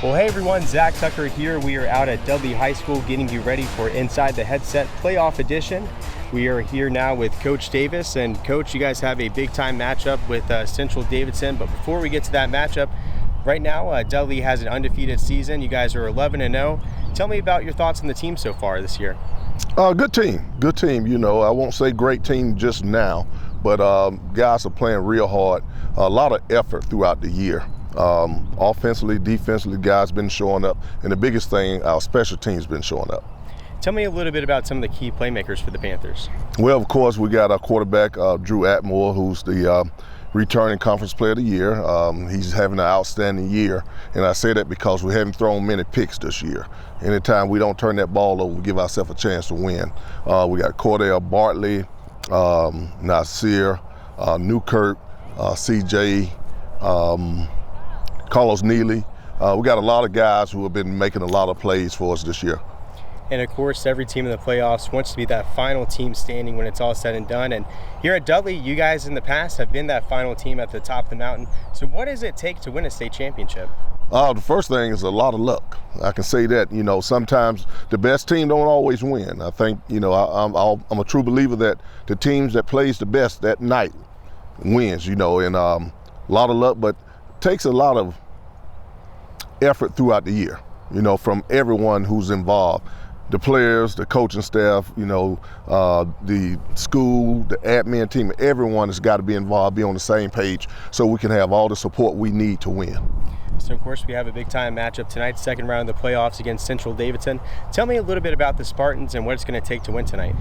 Well, hey everyone, Zach Tucker here. We are out at Dudley High School getting you ready for Inside the Headset Playoff Edition. We are here now with Coach Davis, and Coach, you guys have a big time matchup with Central Davidson. But before we get to that matchup, right now Dudley has an undefeated season. You guys are 11-0. Tell me about your thoughts on the team so far this year. Good team. You know, I won't say great team just now, but guys are playing real hard. A lot of effort throughout the year. Offensively, defensively, guys been showing up, and the biggest thing, our special teams been showing up. Tell me a little bit about some of the key playmakers for the Panthers. Well, of course, we got our quarterback, Drew Atmore, who's the returning Conference Player of the Year. He's having an outstanding year, and I say that because we haven't thrown many picks this year. Anytime we don't turn that ball over, we give ourselves a chance to win. We got Cordell Bartley, Nasir, Newkirk, CJ, Carlos Neely. We got a lot of guys who have been making a lot of plays for us this year. And of course, every team in the playoffs wants to be that final team standing when it's all said and done. And here at Dudley, you guys in the past have been that final team at the top of the mountain. So what does it take to win a state championship? The first thing is a lot of luck. I can say that. You know, sometimes the best team don't always win. I think, you know, I'm a true believer that the teams that plays the best that night wins, you know, and a lot of luck, but it takes a lot of effort throughout the year, you know, from everyone who's involved. The players, the coaching staff, you know, the school, the admin team, everyone has got to be involved, be on the same page so we can have all the support we need to win. So, of course, we have a big-time matchup tonight, second round of the playoffs against Central Davidson. Tell me a little bit about the Spartans and what it's going to take to win tonight.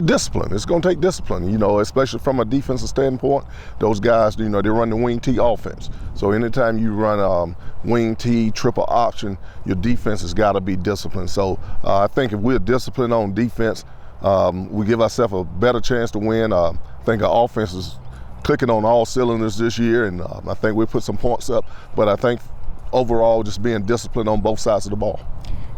Discipline. It's going to take discipline, you know, especially from a defensive standpoint. Those guys, you know, they run the wing T offense. So anytime you run wing T, triple option, your defense has got to be disciplined. So I think if we're disciplined on defense, we give ourselves a better chance to win. I think our offense is clicking on all cylinders this year, and I think we put some points up. But I think overall, just being disciplined on both sides of the ball.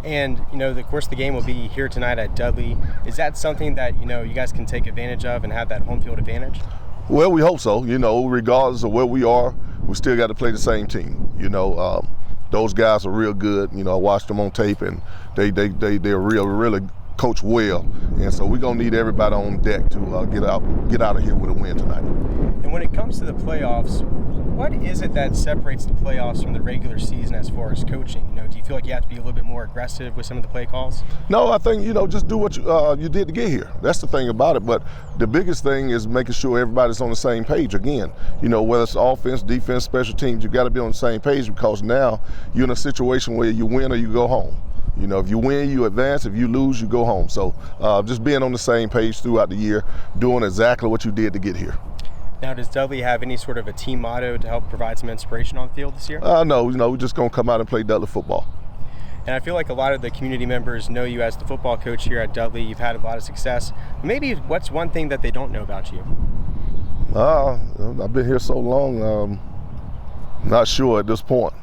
And, you know, of course, the game will be here tonight at Dudley. Is that something that, you know, you guys can take advantage of and have that home field advantage? Well, we hope so. You know, regardless of where we are, we still got to play the same team. You know, those guys are real good. You know, I watched them on tape, and they're really coach well. And so we're going to need everybody on deck to get out of here with a win tonight. And when it comes to the playoffs, what is it that separates the playoffs from the regular season as far as coaching? You know, do you feel like you have to be a little bit more aggressive with some of the play calls? No, I think, you know, just do what you did to get here. That's the thing about it. But the biggest thing is making sure everybody's on the same page. Again, you know, whether it's offense, defense, special teams, you got to be on the same page, because now you're in a situation where you win or you go home. You know, if you win, you advance. If you lose, you go home. So just being on the same page throughout the year, doing exactly what you did to get here. Now, does Dudley have any sort of a team motto to help provide some inspiration on the field this year? No, you know, we're just going to come out and play Dudley football. And I feel like a lot of the community members know you as the football coach here at Dudley. You've had a lot of success. Maybe what's one thing that they don't know about you? I've been here so long, not sure at this point.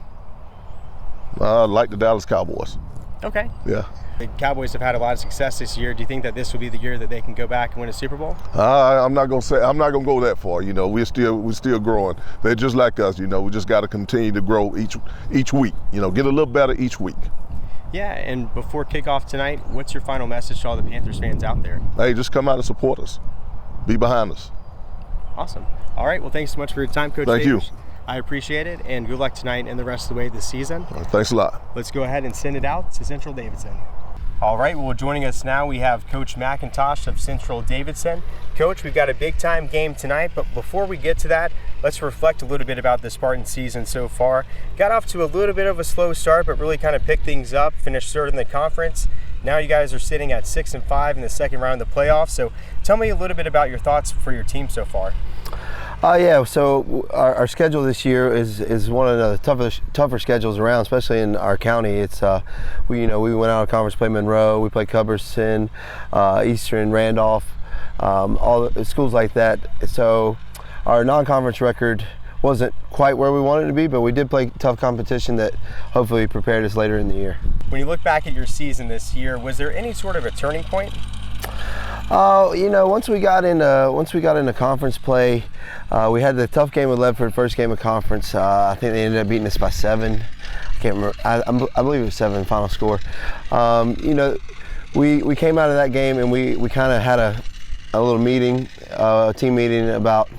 I like the Dallas Cowboys. Okay. Yeah. The Cowboys have had a lot of success this year. Do you think that this will be the year that they can go back and win a Super Bowl? I'm not gonna go that far. You know, we're still growing. They're just like us. You know, we just got to continue to grow each week. You know, get a little better each week. Yeah. And before kickoff tonight, what's your final message to all the Panthers fans out there? Hey, just come out and support us. Be behind us. Awesome. All right. Well, thanks so much for your time, Coach Thank Davis. you. I appreciate it, and good luck tonight and the rest of the way this season. Thanks a lot. Let's go ahead and send it out to Central Davidson. All right, well, joining us now, we have Coach McIntosh of Central Davidson. Coach, we've got a big-time game tonight, but before we get to that, let's reflect a little bit about the Spartan season so far. Got off to a little bit of a slow start, but really kind of picked things up, finished third in the conference. Now you guys are sitting at 6-5 in the second round of the playoffs. So tell me a little bit about your thoughts for your team so far. Yeah, so our schedule this year is one of the tougher schedules around, especially in our county. It's we went out of conference, played Monroe, we played Cumberson, Eastern, Randolph, all the schools like that. So our non-conference record wasn't quite where we wanted it to be, but we did play tough competition that hopefully prepared us later in the year. When you look back at your season this year, was there any sort of a turning point? You know, once we got into conference play, we had the tough game with Ledford, first game of conference. I think they ended up beating us by 7. I can't remember. I believe it was 7 final score. You know, we came out of that game and we kind of had a little meeting, a team meeting about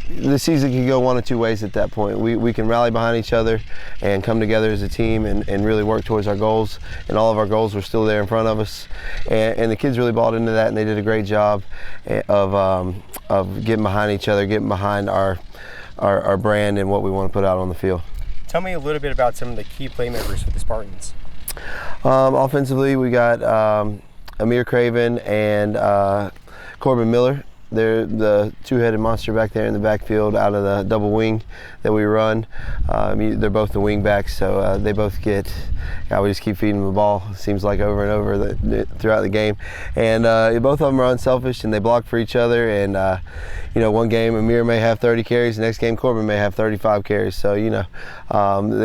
the season can go one of two ways at that point. We can rally behind each other and come together as a team and really work towards our goals, and all of our goals were still there in front of us, and the kids really bought into that, and they did a great job of getting behind each other, getting behind our brand and what we want to put out on the field. Tell me a little bit about some of the key playmakers for the Spartans. Offensively, we got Amir Craven and Corbin Miller. They're the two-headed monster back there in the backfield out of the double wing that we run. They're both the wing backs, so they both get, we just keep feeding them the ball, it seems like over and over throughout the game. And both of them are unselfish and they block for each other. And you know, one game Amir may have 30 carries, the next game Corbin may have 35 carries. So, you know,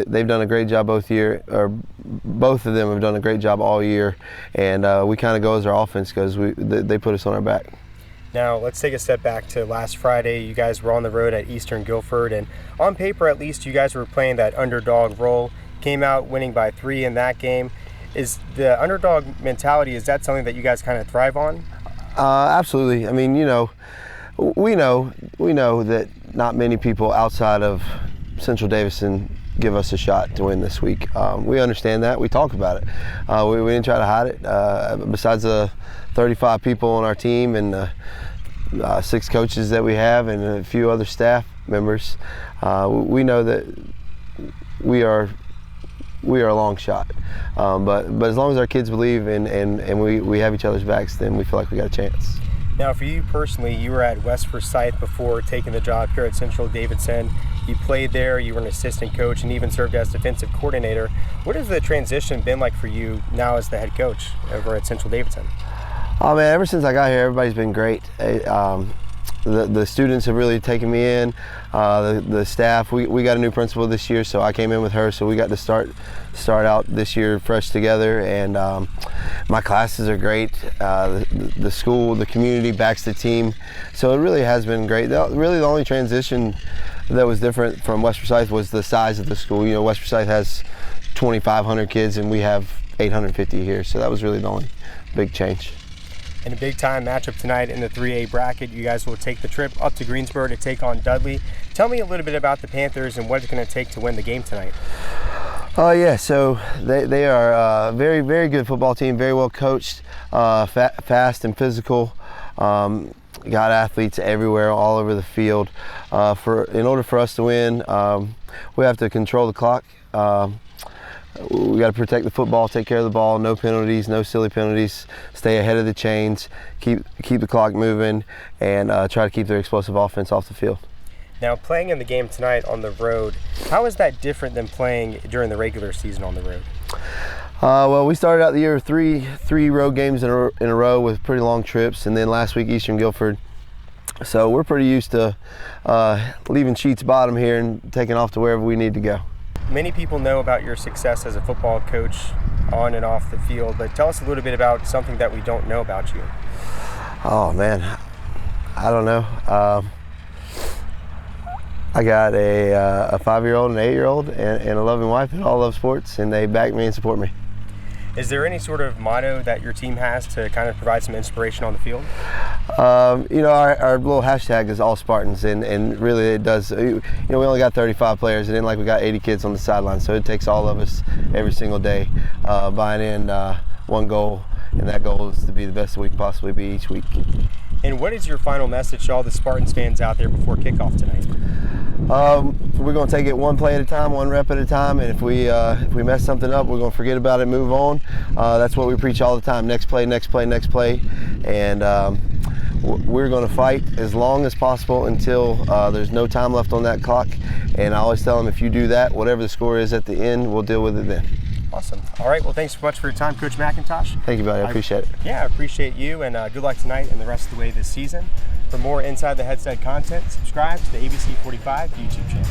they've done a great job both of them have done a great job all year. And we kind of go as our offense goes. They put us on our back. Now, let's take a step back to last Friday. You guys were on the road at Eastern Guilford, and on paper at least, you guys were playing that underdog role, came out winning by 3 in that game. Is the underdog mentality, is that something that you guys kind of thrive on? Absolutely. I mean, you know, we know that not many people outside of Central Davidson give us a shot to win this week. We understand that. We talk about it. We didn't try to hide it. Besides the 35 people on our team and 6 coaches that we have and a few other staff members, we know that we are a long shot. But as long as our kids believe and we have each other's backs, then we feel like we got a chance. Now, for you personally, you were at West Forsyth before taking the job here at Central Davidson. You played there, you were an assistant coach, and even served as defensive coordinator. What has the transition been like for you now as the head coach over at Central Davidson? Oh man, ever since I got here, everybody's been great. The students have really taken me in. The staff, we got a new principal this year, so I came in with her, so we got to start out this year fresh together. And my classes are great. The school, the community backs the team, so it really has been great. Really, the only transition that was different from West Forsyth was the size of the school. You know, West Forsyth has 2,500 kids, and we have 850 here, so that was really the only big change. In a big-time matchup tonight in the 3A bracket, you guys will take the trip up to Greensboro to take on Dudley. Tell me a little bit about the Panthers and what it's going to take to win the game tonight. Oh yeah, so they are a very, very good football team, very well coached, fast and physical. Got athletes everywhere, all over the field. In order for us to win, we have to control the clock. We got to protect the football, take care of the ball, no penalties, no silly penalties, stay ahead of the chains, keep the clock moving, and try to keep their explosive offense off the field. Now, playing in the game tonight on the road, how is that different than playing during the regular season on the road? Well, we started out the year with three road games in a row with pretty long trips, and then last week Eastern Guilford. So we're pretty used to leaving Sheets Bottom here and taking off to wherever we need to go. Many people know about your success as a football coach on and off the field, but tell us a little bit about something that we don't know about you. Oh man, I don't know. I got a 5-year-old, an 8-year-old, and a loving wife that all love sports, and they back me and support me. Is there any sort of motto that your team has to kind of provide some inspiration on the field? You know, our little hashtag is all Spartans, and really it does. You know, we only got 35 players. It ain't like we got 80 kids on the sideline, so it takes all of us every single day buying in one goal, and that goal is to be the best we can possibly be each week. And what is your final message to all the Spartans fans out there before kickoff tonight? We're going to take it one play at a time, one rep at a time, and if we mess something up, we're going to forget about it, move on. That's what we preach all the time: next play, next play, next play. And we're going to fight as long as possible until there's no time left on that clock. And I always tell them, if you do that, whatever the score is at the end, we'll deal with it then. Awesome. All right. Well, thanks so much for your time, Coach McIntosh. Thank you, buddy. I appreciate it. Yeah, I appreciate you, and good luck tonight and the rest of the way this season. For more Inside the Headset content, subscribe to the ABC 45 YouTube channel.